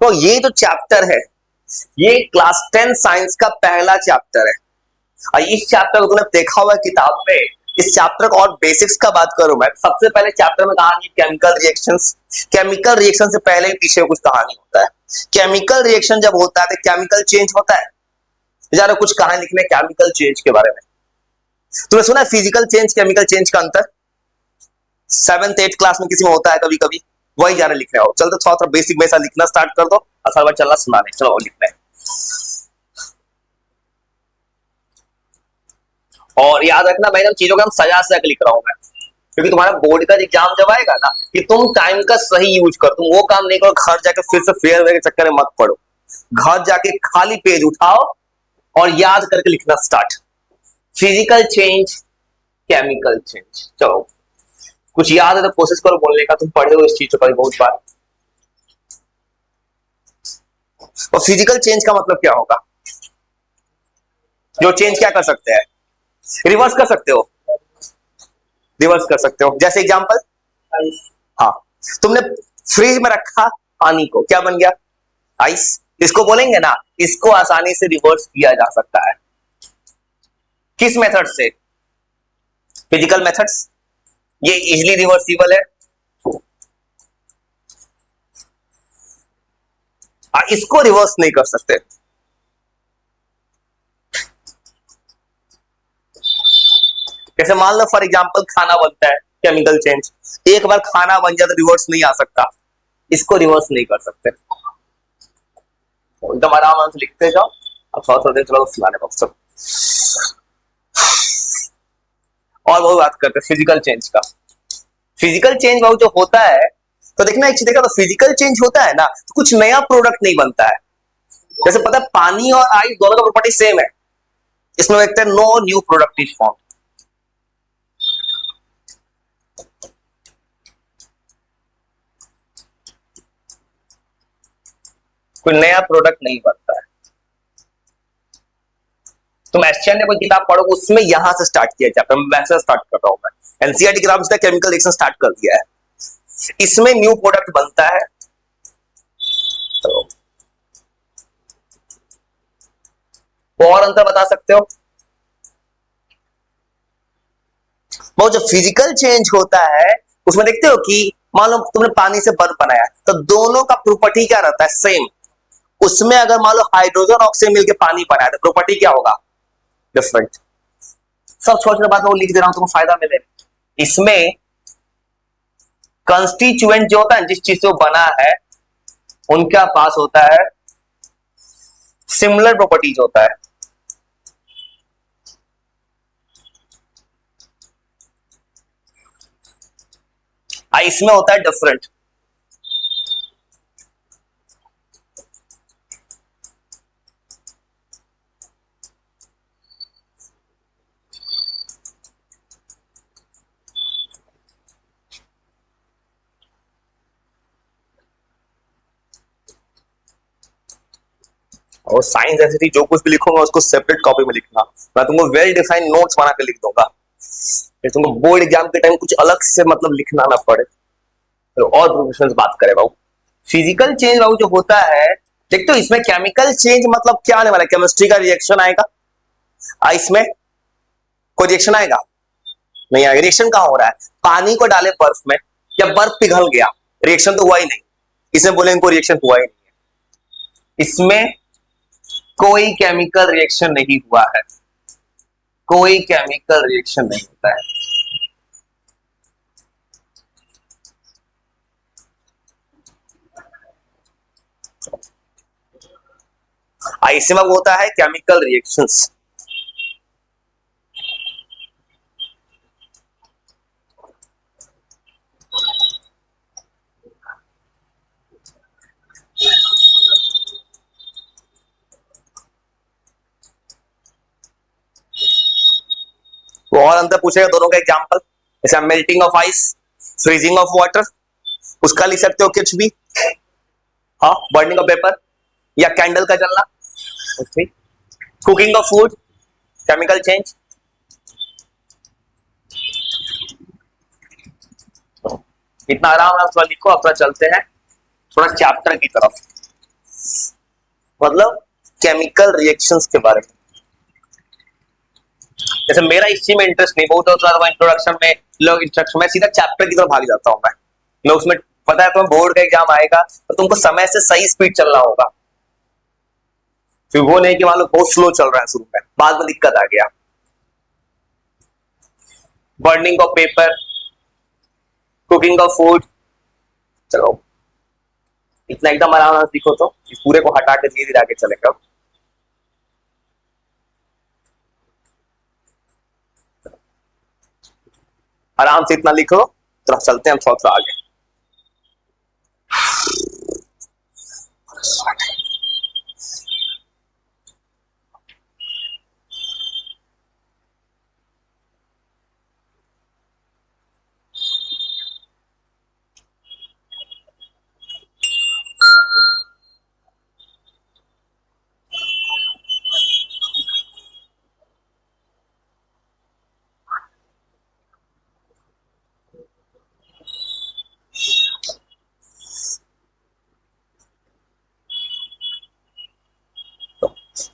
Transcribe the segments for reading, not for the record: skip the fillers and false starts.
तो ये जो चैप्टर है ये क्लास 10 साइंस का पहला चैप्टर है। और इस चैप्टर को तुमने देखा हुआ है किताब में। इस चैप्टर का और बेसिक्स का बात करूं मैं, सबसे पहले चैप्टर में कहानी केमिकल रिएक्शंस। केमिकल रिएक्शन से पहले पीछे कुछ कहानी होता है। केमिकल रिएक्शन जब होता है तो केमिकल चेंज होता है। जरा कुछ कहानी लिखने केमिकल चेंज के बारे में। तुमने सुना है फिजिकल चेंज केमिकल चेंज का अंतर? 7th 8th क्लास में किसी में होता है कभी कभी। वही जा रहे लिखने हो। चल तो थोड़ा थोड़ा बेसिक में लिखना स्टार्ट कर दो, असल बार चलना सुनाने। चलो लिखना है। और याद रखना मैं चीजों को हम सजा सजा लिख रहा हूं मैं, क्योंकि तुम्हारा बोर्ड का एग्जाम जब आएगा ना कि तुम टाइम का सही यूज कर, तुम वो काम नहीं करो घर जाके फिर से फेयरवेल के चक्कर में मत पड़ो। घर जाके खाली पेज उठाओ और याद करके लिखना start. Physical change chemical change. चलो कुछ याद है तो कोशिश करो बोलने का, तुम पढ़े हो इस चीज को बहुत बार। और फिजिकल चेंज का मतलब क्या होगा? जो चेंज क्या कर सकते हैं? रिवर्स कर सकते हो। रिवर्स कर सकते हो। जैसे एग्जांपल, हाँ तुमने फ्रिज में रखा पानी को, क्या बन गया? आइस। इसको बोलेंगे ना, इसको आसानी से रिवर्स किया जा सकता है। किस मेथड से? Physical methods. ये इजिली रिवर्सिबल है। इसको रिवर्स नहीं कर सकते। जैसे मान लो फॉर एग्जांपल खाना बनता है, केमिकल चेंज। एक बार खाना बन जाए तो रिवर्स नहीं आ सकता, इसको रिवर्स नहीं कर सकते। एकदम आराम से लिखते जाओ। अब थोड़ा थोड़ा देर चलो सुनाने को सब। और वो बात करते हैं फिजिकल चेंज का। फिजिकल चेंज वो जो होता है, तो देखना एक चीज देखा, तो फिजिकल चेंज होता है ना तो कुछ नया प्रोडक्ट नहीं बनता है। जैसे पता है पानी और आइस दोनों का प्रॉपर्टी सेम है। इसमें देखते हैं no new product is form. कोई नया प्रोडक्ट नहीं बनता है। तुम एसचेन ने कोई किताब पढ़ो उसमें यहां से स्टार्ट किया चैप्टर, मैं वैसे स्टार्ट कर रहा हूं मैं। एनसीईआरटी किताब से केमिकल रिएक्शन स्टार्ट कर दिया है। इसमें न्यू प्रोडक्ट बनता है। तो और अंतर बता सकते हो? वो जो फिजिकल चेंज होता है उसमें देखते हो कि मान लो तुमने पानी से बर्फ बनाया तो दोनों का प्रॉपर्टी क्या रहता है? सेम। उसमें अगर मान लो हाइड्रोजन ऑक्सीजन मिलकर पानी बनाया तो प्रॉपर्टी क्या होगा? डिफरेंट। सब छोटे बात में वो लिख दे रहा हूं तुमको फायदा मिले। इसमें कंस्टिट्यूएंट जो होता है जिस चीज से वो बना है उनका पास होता है सिमिलर प्रॉपर्टीज होता है। इसमें होता है डिफरेंट। और साइंस ऐसी थी जो कुछ भी लिखूंगा उसको सेपरेट कॉपी में लिखना। मैं तुमको वेल डिफाइंड नोट्स बना के लिख दूंगा, तुमको बोर्ड एग्जाम के टाइम कुछ अलग से मतलब लिखना ना पड़े। तो और प्रोफेशनल्स बात करें बाबू। फिजिकल चेंज बाबू जो होता है, देखते हो इसमें केमिकल चेंज मतलब क्या आने वाला है? केमिस्ट्री का रिएक्शन आएगा। इसमें कोई रिएक्शन आएगा? नहीं आएगा। रिएक्शन कहां हो रहा है? पानी को डाले बर्फ में या बर्फ पिघल गया, रिएक्शन तो हुआ ही नहीं। इसमें बोलेंगे कोई रिएक्शन हुआ ही नहीं है। इसमें कोई केमिकल रिएक्शन नहीं हुआ है। कोई केमिकल रिएक्शन नहीं होता है। इसमें होता है केमिकल रिएक्शंस। तो और अंतर पूछेगा दोनों का एग्जांपल, जैसे melting of ice, freezing of water, उसका लिख सकते हो कुछ भी। हाँ, बर्निंग ऑफ पेपर या कैंडल का जलना, उसमें cooking of food, chemical change. इतना आराम आराम थोड़ा लिखो। अब थोड़ा चलते हैं थोड़ा चैप्टर की तरफ। मतलब केमिकल रिएक्शंस के बारे में। जैसे मेरा इस चीज में इंटरेस्ट नहीं, बहुत ज्यादा इंट्रोडक्शन में लोग इंट्रोडक्शन में सीधा चैप्टर की तरफ भाग जाता हूं मैं उसमें पता है तुम्हें बोर्ड का एग्जाम आएगा तो तुमको समय से सही स्पीड चलना होगा, फिर वो नहीं कि मान लो बहुत स्लो चल रहा है शुरू में, बाद में दिक्कत आ गया। Burning of paper, cooking of food, चलो इतना एकदम आराम से सीखो तो इस पूरे को हटा के धीरे धीरे आगे चलेगा। आराम से इतना लिखो तो चलते हैं हम थोड़ा सा आगे।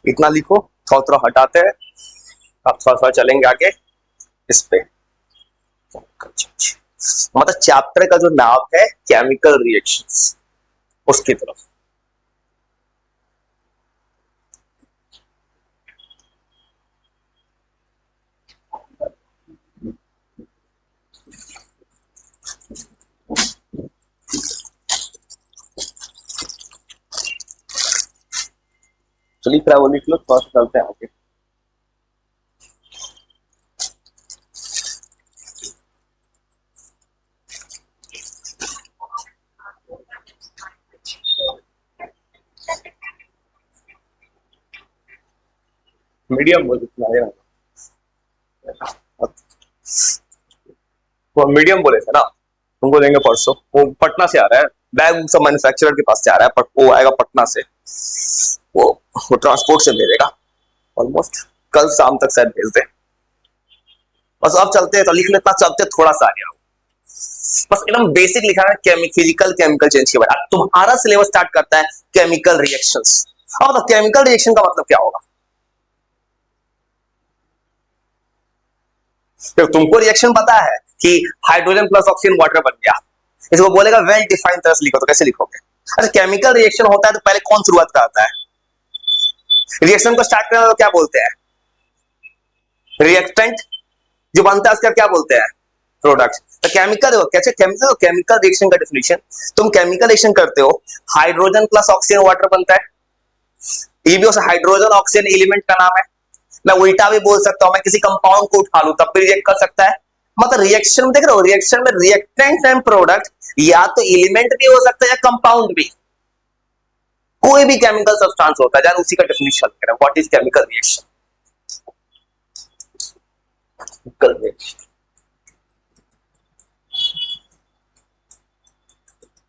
इतना लिखो, थोड़ा थोड़ा हटाते हैं, अब थोड़ा थोड़ा चलेंगे आगे इस पे। मतलब चैप्टर का जो नाम है केमिकल रिएक्शंस, उसकी तरफ। तो लिख रहा है वो लिख लो, थोड़ा सा चलते हैं आगे। मीडियम बोल वो मीडियम बोले थे ना, तुमको देंगे परसों, वो पटना से आ रहा है, बैग सब मैन्युफैक्चरर के पास से आ रहा है, वो आएगा पटना से, वो ट्रांसपोर्ट से भेजेगा, ऑलमोस्ट कल शाम तक शायद भेज दे। बस अब चलते हैं, तो लिख लेता, चलते थोड़ा सा आगे, बस एकदम बेसिक लिखा है फिजिकल केमिकल चेंज के बारे में। तुम्हारा सिलेबस स्टार्ट करता है केमिकल रिएक्शंस। अब तो केमिकल रिएक्शन का मतलब क्या होगा? तो तुमको रिएक्शन पता है कि हाइड्रोजन प्लस ऑक्सीजन वाटर बन गया, इसको बोलेगा वेल डिफाइंड तरह से लिखो, तो कैसे लिखोगे? अच्छा, केमिकल रिएक्शन होता है तो पहले कौन शुरुआत करता है? रिएक्शन को स्टार्ट करने को क्या बोलते हैं? रिएक्टेंट। जो बनता है उसका क्या बोलते हैं? प्रोडक्ट। तो केमिकल कैसे केमिकल रिएक्शन का डेफिनेशन, तुम केमिकल रिएक्शन करते हो, हाइड्रोजन प्लस ऑक्सीजन वाटर बनता है, ये भी हाइड्रोजन ऑक्सीजन एलिमेंट का नाम है। मैं उल्टा भी बोल सकता हूं, मैं किसी कंपाउंड को उठा लूं तब भी रिएक्ट कर सकता है। मतलब रिएक्शन में देख रहे हो, रिएक्शन में रिएक्टेंट एंड प्रोडक्ट या तो एलिमेंट भी हो सकता है या कंपाउंड भी, कोई भी केमिकल सब्सटेंस होता है, उसी का डेफिनेशन करें, what is chemical reaction.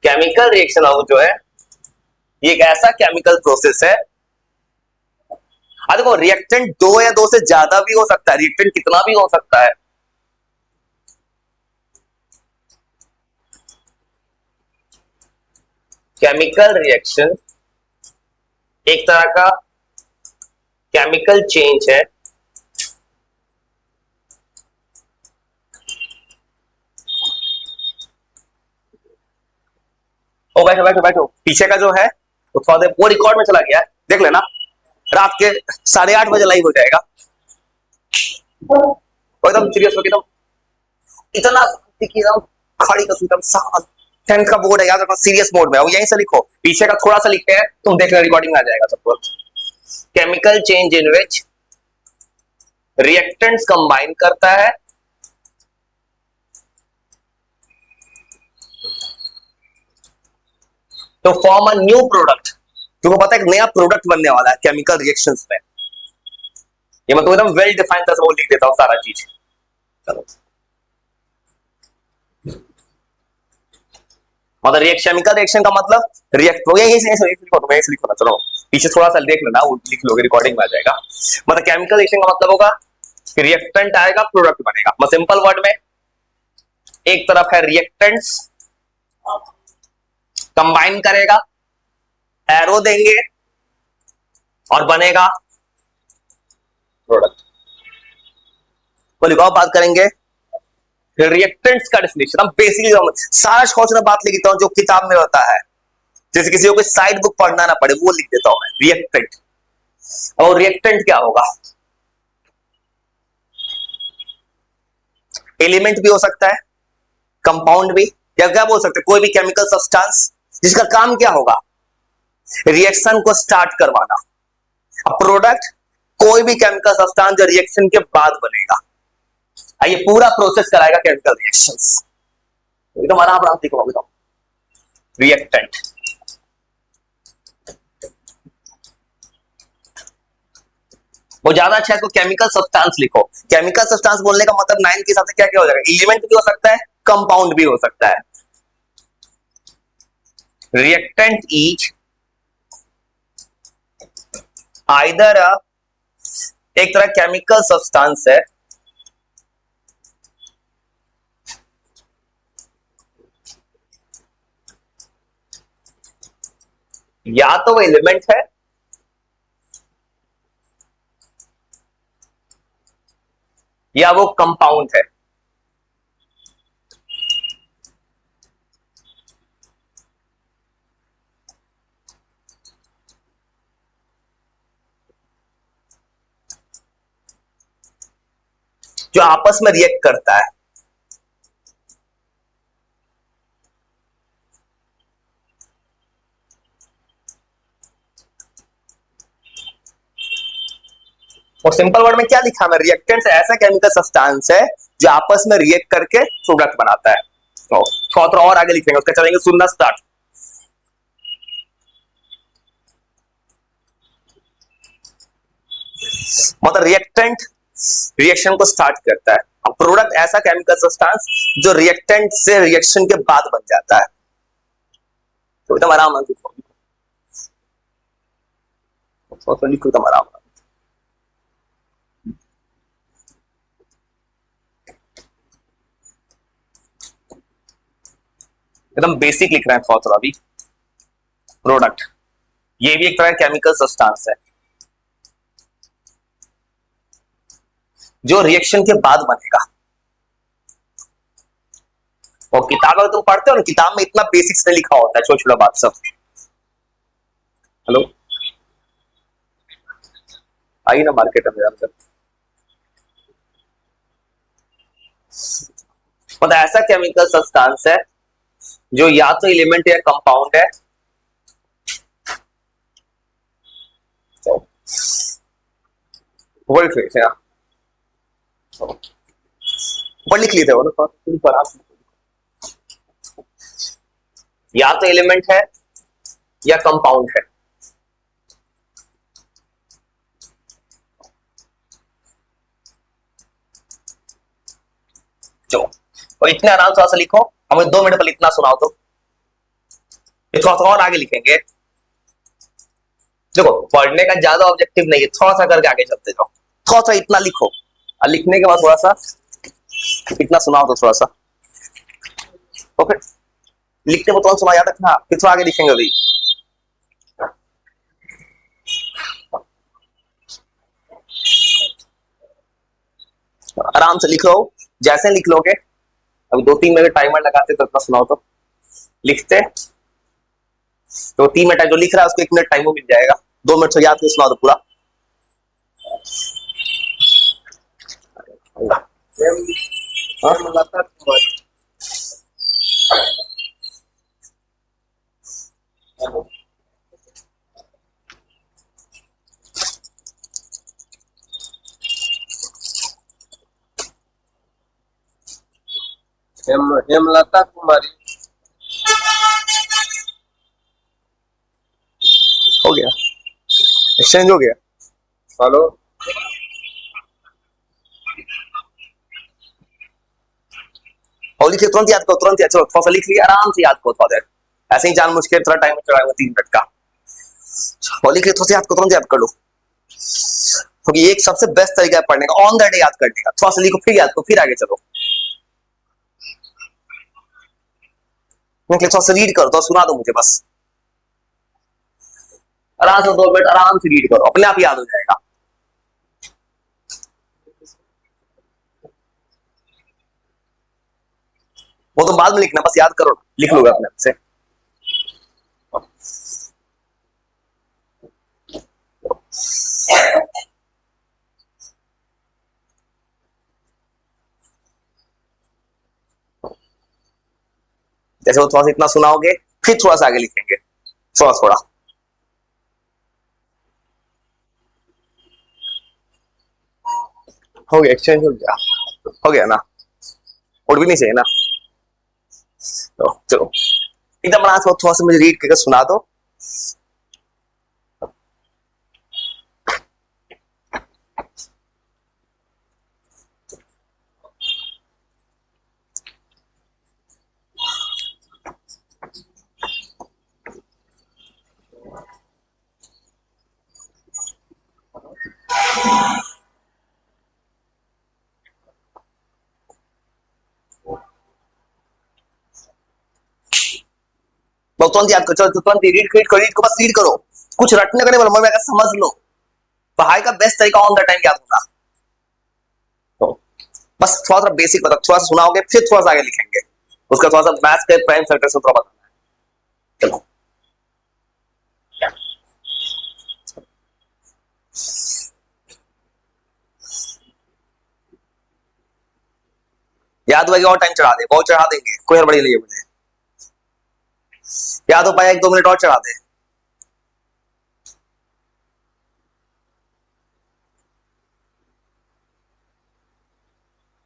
Chemical reaction जो है ये एक ऐसा केमिकल प्रोसेस है, देखो रिएक्टेंट दो या दो से ज्यादा भी हो सकता है, रिएक्टेंट कितना भी हो सकता है। केमिकल रिएक्शन एक तरह का केमिकल चेंज है, ओ बैठो बैठो बैठो, पीछे का जो है वो थोड़ा देर वो रिकॉर्ड में चला गया है, देख लेना, रात के 8:30 बजे लाइव हो जाएगा। एकदम सीरियस होकर एकदम इतना एकदम खड़ी कसम एकदम साफ 10th का बोर्ड है याद रखना, सीरियस मोड में है, यहीं से लिखो, पीछे का थोड़ा सा लिखते हैं, तुम देख लेना रिकॉर्डिंग में आ जाएगा सबको। Chemical change in which reactants combine करता है तो फॉर्म अ न्यू प्रोडक्ट। तुमको पता है एक नया प्रोडक्ट बनने वाला है केमिकल रिएक्शंस में, ये मैं तो एकदम वेल डिफाइंड तरह से वो लिख देता हूं सारा चीज। चलो मतलब केमिकल रिएक्शन का मतलब रिएक्ट हो गया, यही लिखो ना, चलो पीछे थोड़ा सा देख लेना, वो लिख लोगे रिकॉर्डिंग में आ जाएगा। मतलब केमिकल रिएक्शन का मतलब होगा कि रिएक्टेंट आएगा प्रोडक्ट बनेगा। मैं सिंपल वर्ड में, एक तरफ है रिएक्टेंट्स कंबाइन करेगा, एरो देंगे और बनेगा प्रोडक्ट। तो लिखो, बात करेंगे रिएक्टेंट्स का डेफिनेशन। हम बेसिकली सारा शॉर्ट में बात लिख देता हूं जो किताब में होता है, जैसे किसी को कोई साइड बुक पढ़ना ना पड़े वो लिख देता हूं मैं, रिएक्टेंट। और रिएक्टेंट क्या होगा? एलिमेंट भी हो सकता है, कंपाउंड भी, या क्या बोल सकते हैं, कोई भी केमिकल सब्सटेंस जिसका काम क्या होगा, रिएक्शन को स्टार्ट करवाना। अब प्रोडक्ट कोई भी केमिकल सब्सटेंस जो रिएक्शन के बाद बनेगा, ये पूरा प्रोसेस कराएगा केमिकल रिएक्शंस। एकदम आराम आराम देखो, बताओ रिएक्टेंट। वो ज्यादा अच्छा है तो केमिकल सब्सटेंस लिखो। केमिकल सब्सटेंस बोलने का मतलब 9 के हिसाब से क्या क्या हो जाएगा, एलिमेंट भी हो सकता है, कंपाउंड भी हो सकता है। रिएक्टेंट इज आइदर एक तरह केमिकल सब्सटेंस है या तो वो एलिमेंट है या वो कंपाउंड है। जो आपस में रिएक्ट करता है। और सिंपल वर्ड में क्या लिखा मैं, रिएक्टेंट ऐसा केमिकल सब्सटेंस है जो आपस में रिएक्ट करके प्रोडक्ट बनाता है। तो थोड़ा और आगे लिखेंगे, उसका चलेंगे सुनना स्टार्ट। मतलब रिएक्टेंट रिएक्शन को स्टार्ट करता है, अब प्रोडक्ट ऐसा केमिकल सब्सटेंस जो रिएक्टेंट से रिएक्शन के बाद बन जाता है। तो एकदम आराम से लिखो, लिखो एकदम आराम। एकदम बेसिक लिख रहे हैं थोड़ा भी। प्रोडक्ट ये भी एक तरह का केमिकल सब्सटेंस है जो रिएक्शन के बाद बनेगा। और किताब अगर तुम पढ़ते हो ना, किताब में इतना बेसिक्स में लिखा होता है, छोटा छोटा बात सब। हेलो, आइए ना मार्केट में अंदर। मतलब ऐसा केमिकल सब्सटेंस है जो या तो एलिमेंट या कंपाउंड है। वर्ड फेस है, ऊपर लिख लेते हो ना, या तो एलिमेंट है या कंपाउंड है। चलो, और इतने आराम से लिखो, हमें 2 मिनट पर इतना सुनाओ तो ये थोड़ा सा और आगे लिखेंगे। देखो पढ़ने का ज्यादा ऑब्जेक्टिव नहीं है, थोड़ा सा करके आगे चलते जाओ। थोड़ा सा इतना लिखो और लिखने के बाद थोड़ा सा इतना सुनाओ तो थोड़ा सा। ओके, लिखते बताओ सुना याद रखना, फिर तो आगे लिखेंगे अभी। आराम से लिख लो, जैसे लिख लोगे। अभी 2-3 मिनट टाइमर लगाते तो इतना सुनाओ तो लिखते तो 3 मिनट जो लिख रहा है उसको 1 मिनट टाइम मिल जाएगा। 2 मिनट से याद कर सुनाओ तो पूरा। हेमलता कुमारी। हो गया, एक्सचेंज हो गया। हेलो, और लिखे तुरंत याद करो, तुरंत याद। चलो थोड़ा सा लिख लिया, आराम से याद करो थोड़ा देर, ऐसे ही जान मुझके थोड़ा टाइम चढ़ाएगा 3 मिनट का। और लिख लिया, थोड़ा सा याद करो, तुरंत याद कर लो, क्योंकि ये एक सबसे बेस्ट तरीका है पढ़ने का, ऑन द डे याद करने का। थोड़ा सा लिखो फिर याद करो, फिर आगे चलो। थोड़ा सा रीड करो तो सुना दो मुझे बस। आराम से 2 मिनट आराम से रीड करो, अपने आप याद हो जाएगा। वो तो बाद में लिखना, बस याद करो, लिख लोगे अपने आप से। जैसे वो थोड़ा सा इतना सुनाओगे, फिर थोड़ा सा आगे लिखेंगे, थोड़ा थोड़ा। हो गया, एक्सचेंज हो गया, हो गया ना, उड़ भी नहीं चाहिए ना। तो चलो एकदम आराम से थोड़ा सा मुझे रीड करके सुना दो। बहुत तुरंत याद करो, चलो तुरंत रीड रीड को बस रीड करो, कुछ रटने का नहीं बोला, मैं समझ लो। पढ़ाई का बेस्ट तरीका ऑन द टाइम याद होना। तो बस थोड़ा सा बेसिक बता, थोड़ा सा सुनाओगे, फिर थोड़ा सा आगे लिखेंगे, उसका थोड़ा सा मैथ्स के प्राइम फैक्टर से थोड़ा बताना है। चलो याद हुआ कि और टाइम चढ़ा दे, बहुत चढ़ा देंगे, कोई हड़बड़ी नहीं है मुझे। याद हो पाया 1-2 मिनट और चढ़ा दे।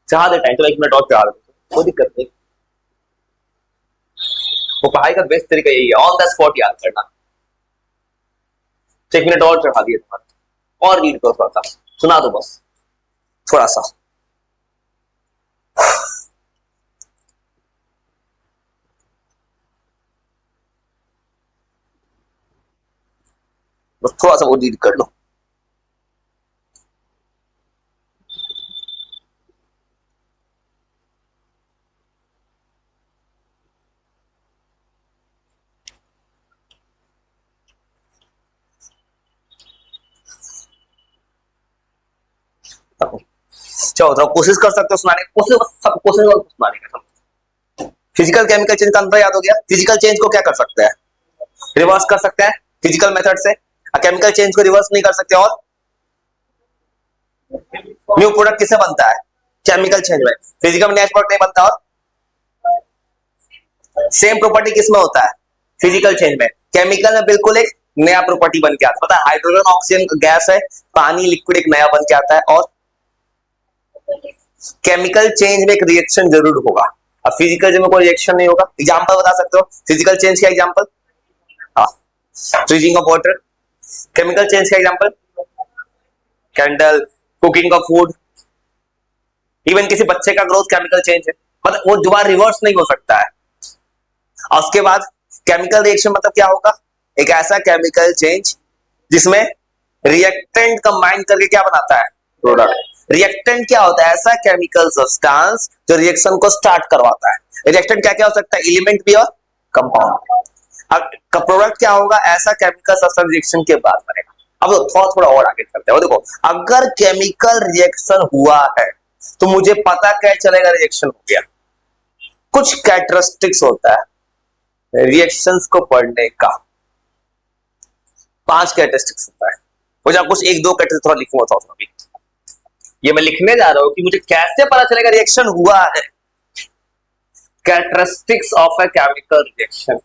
चढ़ा दे टाइम, तो 1 मिनट और चढ़ा दे, कोई दिक्कत नहीं। वो पढ़ाई का बेस्ट तरीका यही है, ऑन द स्पॉट याद करना। 1 मिनट और चढ़ा दिए तुम्हारा, और रीड करो थोड़ा सा, सुना दो बस थोड़ा सा। बस थोड़ा सा वो रीड कर लो। चलो तो कोशिश कर सकते हो सुनाने की, कोशिश सब कोशिश सुनाने का। फिजिकल केमिकल चेंज का अंतर याद हो गया। फिजिकल चेंज को क्या कर सकते हैं, रिवर्स कर सकते हैं फिजिकल मेथड से। केमिकल चेंज को रिवर्स नहीं कर सकते। और न्यू प्रोडक्ट किससे बनता है, केमिकल चेंज में। फिजिकल में नया प्रोडक्ट नहीं बनता। और सेम प्रॉपर्टी किसमें होता है, फिजिकल चेंज में। केमिकल में बिल्कुल एक नया प्रॉपर्टी बन के आता है, पता है, हाइड्रोजन ऑक्सीजन गैस है, पानी लिक्विड एक नया बन के आता है। और केमिकल चेंज में एक रिएक्शन जरूर होगा। अब फिजिकल चेंज में कोई रिएक्शन नहीं होगा। एग्जांपल बता सकते हो फिजिकल चेंज का एग्जांपल? हाँ, freezing of water. Chemical change का एग्जांपल? कैंडल, कुकिंग का फूड, इवन किसी बच्चे का ग्रोथ केमिकल चेंज है, मतलब वो दोबारा रिवर्स नहीं हो सकता है। और उसके बाद केमिकल रिएक्शन मतलब क्या होगा, एक ऐसा केमिकल चेंज जिसमें रिएक्टेंट कंबाइन करके क्या बनाता है, प्रोडक्ट। रिएक्टेंट क्या होता है, ऐसा केमिकल सब्सटेंस जो रिएक्शन को स्टार्ट करवाता है। रिएक्टेंट क्या क्या हो सकता है, एलिमेंट भी और कंपाउंड। अब प्रोडक्ट क्या होगा, ऐसा केमिकल सब्सटेंस रिएक्शन के बाद बनेगा। अब थोड़ा थोड़ा और आगे चलते हैं। देखो अगर केमिकल रिएक्शन हुआ है तो मुझे पता क्या चलेगा, रिएक्शन हो गया। कुछ कैरेक्टरिस्टिक्स होता है रिएक्शंस को पढ़ने का, 5 कैरेक्टरिस्टिक्स होता है। वो जब कुछ 1-2 कैरेक्टरिस्टिक्स थोड़ा लिखूंगा थोड़ा भी, ये मैं लिखने जा रहा हूं कि मुझे कैसे पता चलेगा रिएक्शन हुआ है। Characteristics of a chemical reaction.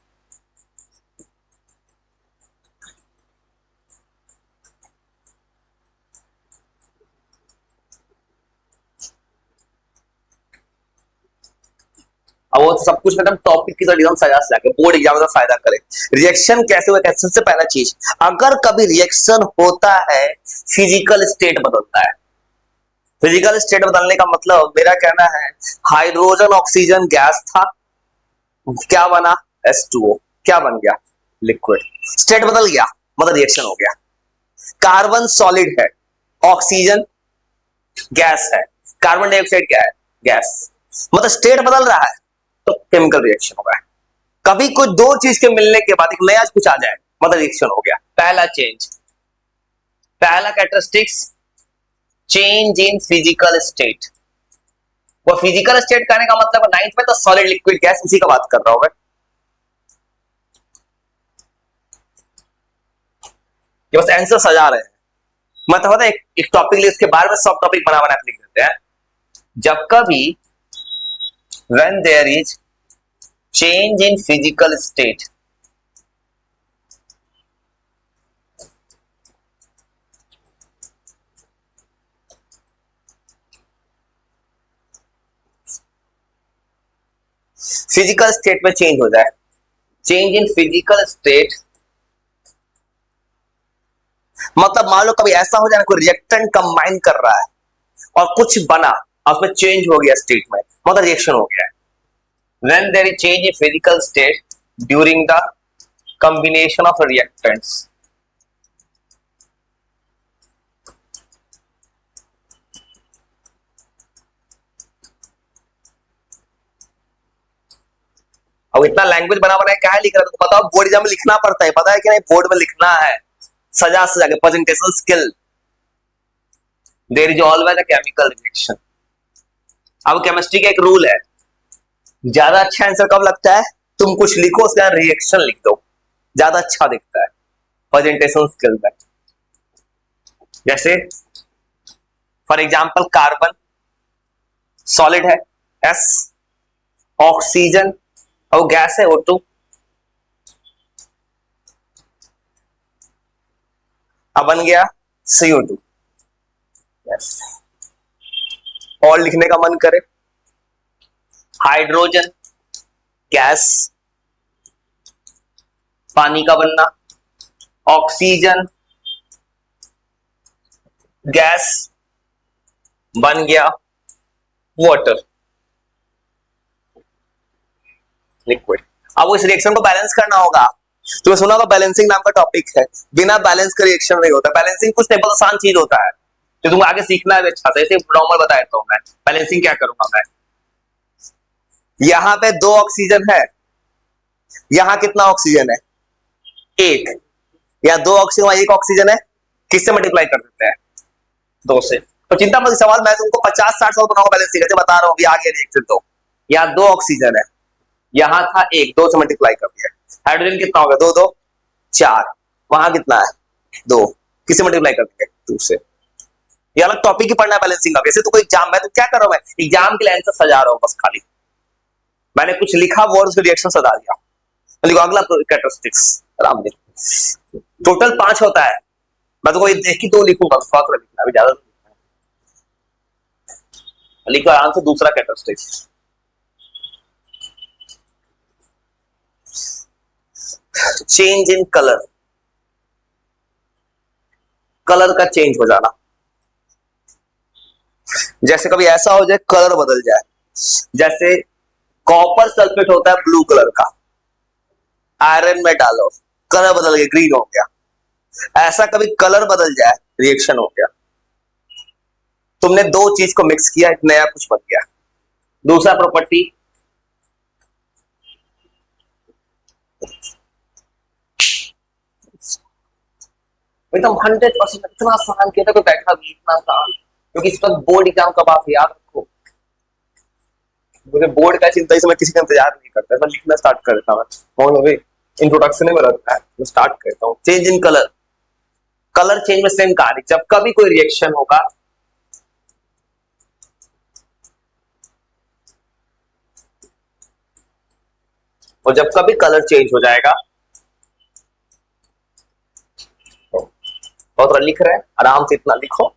अब वो सब कुछ मतलब टॉपिक की तरह सजा सजा के बोर्ड एग्जाम में फायदा करे। रिएक्शन कैसे हुआ, कैसे? सबसे पहला चीज, अगर कभी रिएक्शन होता है फिजिकल स्टेट बदलता है। फिजिकल स्टेट बदलने का मतलब मेरा कहना है, हाइड्रोजन ऑक्सीजन गैस था, क्या बना, H2O, क्या बन गया, लिक्विड। स्टेट बदल गया मतलब रिएक्शन हो गया। कार्बन सॉलिड है, ऑक्सीजन गैस है, कार्बन डाइऑक्साइड क्या है, गैस, मतलब स्टेट बदल रहा है तो केमिकल रिएक्शन होगा। कभी कुछ 2 चीज के मिलने के बाद एक नया कुछ आ जाए मतलब रिएक्शन हो गया। पहला चेंज, पहला characteristics change in physical state. वो फिजिकल स्टेट कहने का मतलब नाइन्थ में तो सॉलिड लिक्विड गैस उसी का बात कर रहा हूं मैं। ये बस आंसर सजा रहे हैं, मतलब होता है एक टॉपिक ले उसके बारे में सब टॉपिक बना बना के लिख देते हैं। जब कभी when there is change in physical state, physical state में चेंज हो जाए, चेंज इन फिजिकल स्टेट मतलब मान लो कभी ऐसा हो जाए कोई रिएक्टेंट कंबाइन कर रहा है और कुछ बना और उसमें चेंज हो गया स्टेट में, मतलब रिएक्शन हो गया है। When there is change in physical state during the combination of reactants, अब इतना लैंग्वेज बना बना क्या है लिख रहा है तुमको बताओ, बोर्ड एग्जाम में लिखना पड़ता है, पता है कि नहीं? बोर्ड में लिखना है सजा सजा के, presentation skill. There is always a chemical reaction. अब केमिस्ट्री का एक रूल है, ज्यादा अच्छा आंसर कब लगता है? तुम कुछ लिखो उसका रिएक्शन लिख दो, ज्यादा अच्छा दिखता है प्रेजेंटेशन स्किल में। जैसे फॉर एग्जांपल कार्बन सॉलिड है एस, ऑक्सीजन और गैस है O2, अब बन गया CO2। यस, और लिखने का मन करे, हाइड्रोजन गैस, पानी का बनना, ऑक्सीजन गैस बन गया वाटर लिक्विड। अब इस रिएक्शन को बैलेंस करना होगा। तुम्हें सुना होगा बैलेंसिंग नाम का टॉपिक है, बिना बैलेंस का रिएक्शन नहीं होता। बैलेंसिंग कुछ नहीं, बहुत आसान चीज होता है जो तुम आगे सीखना है अच्छा से। ऐसे नॉर्मल बता देता हूं मैं बैलेंसिंग क्या करूंगा मैं। यहां पे 2 ऑक्सीजन है, यहां कितना ऑक्सीजन है? 1, या 2 ऑक्सीजन 1 ऑक्सीजन है, किससे मल्टीप्लाई कर देते हैं? 2 से। तो चिंता मत, सवाल मैं तुमको 50-60 सवाल बनाऊंगा बैलेंसिंग, जैसे बता रहा हूं अभी आगे रिएक्शन। तो यहां 2 ऑक्सीजन है, यहां था 1, 2 से मल्टीप्लाई कर दिया। हाइड्रोजन कितना होगा? 2 2 4, वहां कितना है? 2, किससे मल्टीप्लाई कर देंगे? 2 से। ये अलग टॉपिक ही पढ़ना है बैलेंसिंग का। वैसे तो कोई एग्जाम, मैं तो क्या कर रहा हूं, मैं एग्जाम के लिए आंसर सजा रहा हूं बस खाली। मैंने कुछ लिखा वर्ड से रिएक्शन सजा दिया। लिखो अगला कैरेक्टरिस्टिक्स, आराम से। टोटल 5 होता है, मैं तो कोई देख के 2 लिखूंगा, थोड़ा थोड़ा लिखना, अभी ज्यादा लिखो आराम से। दूसरा characteristics change in colour, colour का चेंज हो जाना। जैसे कभी ऐसा हो जाए कलर बदल जाए, जैसे कॉपर सल्फेट होता है ब्लू कलर का, आयरन में डालो कलर बदल गया, ग्रीन हो गया। ऐसा कभी कलर बदल जाए रिएक्शन हो गया। तुमने 2 चीज को मिक्स किया, एक नया कुछ बन गया। दूसरा प्रॉपर्टी एकदम 100% इतना आसान किया था, कोई बैठा भी इतना आसान, क्योंकि इस वक्त बोर्ड एग्जाम कब आप याद रखो। मुझे बोर्ड का चिंता इस समय किसी का इंतजार नहीं करता, मैं लिखना स्टार्ट कर देता हूं। अभी इंट्रोडक्शन में रहता है, मैं स्टार्ट करता हूं। Change in colour, colour change में सेम कहानी। जब कभी कोई रिएक्शन होगा और जब कभी कलर चेंज हो जाएगा, बहुत लिख रहे हैं आराम से, इतना लिखो।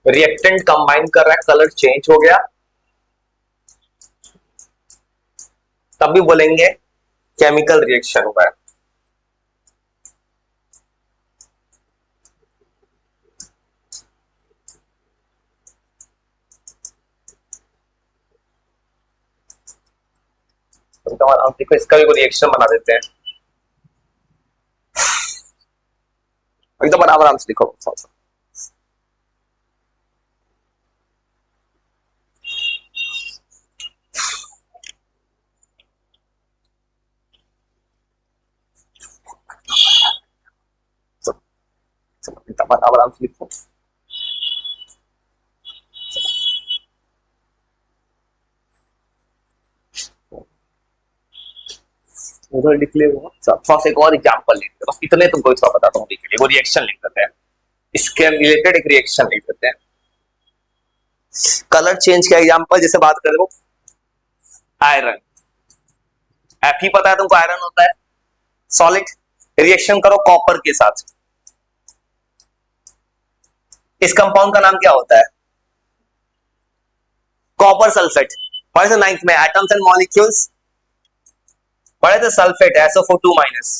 रिएक्टेंट कंबाइन कर रहा है, कलर चेंज हो गया, तब भी बोलेंगे केमिकल रिएक्शन हुआ है। देखो इसका भी रिएक्शन बना देते हैं, एकदम आराम आराम से लिखो। पर आराम से लिखो। उधर लिख ले वो थोड़ा सा एक और एग्जांपल लिख दे, बस इतने तुमको थोड़ा बताता हूँ, लिख ले वो रिएक्शन लिख देते हैं, इसके रिलेटेड एक रिएक्शन लिख देते हैं। कलर चेंज का एग्जांपल जैसे बात करें वो आयरन, एफ ही पता है तुमको आयरन होता है सॉलिड, रिएक्शन करो कॉपर के साथ, इस कंपाउंड का नाम क्या होता है? Copper sulphate. पढ़े थे नाइन्थ में एटम्स एंड मॉलिक्यूल्स, पढ़े थे सल्फेट SO4 माइनस।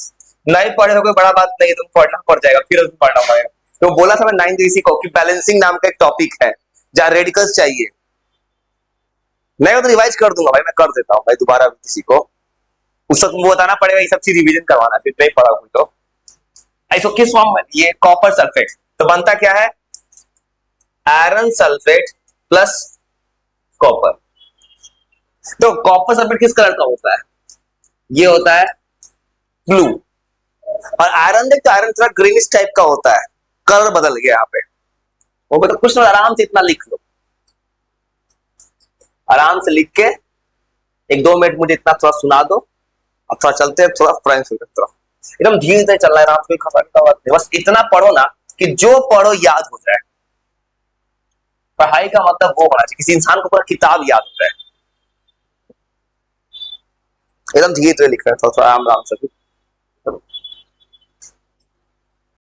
नहीं पढ़े हो कोई बड़ा बात नहीं, तुम पढ़ना पड़ जाएगा, फिर पढ़ना पड़ेगा। तो बोला था मैं नाइन्थ इसी को कि बैलेंसिंग नाम का एक टॉपिक है जहां रेडिकल्स चाहिए, नहीं हो तो रिवाइज कर दूंगा भाई, मैं कर देता हूँ भाई दोबारा किसी को, उस वक्त बताना पड़ेगा, ये सब चीज रिवीजन करवाना, फिर नहीं पढ़ा कोई तो ऐसा किस फॉर्म में, ये कॉपर सल्फेट तो बनता क्या है? Iron sulphate plus copper. तो कॉपर सल्फेट किस कलर का होता है? ये होता है ब्लू, और आयरन देख तो आयरन थोड़ा ग्रीनिश टाइप का होता है, कलर बदल गया यहाँ पे। वो तो कुछ तो आराम से इतना लिख लो, आराम से लिख के एक दो मिनट मुझे इतना थोड़ा सुना दो, अब थोड़ा चलते हैं थोड़ा फ्रेंड्स की तरफ, एकदम धीरे धीरे चल रहा है, रात को खबर का बात नहीं, बस इतना पढ़ो ना कि जो पढ़ो याद हो जाए। पढ़ाई का मतलब वो होना चाहिए किसी इंसान को पूरा किताब याद हो जाए, एकदम धीरे धीरे लिख रहे हैं, थोड़ा आराम आराम से।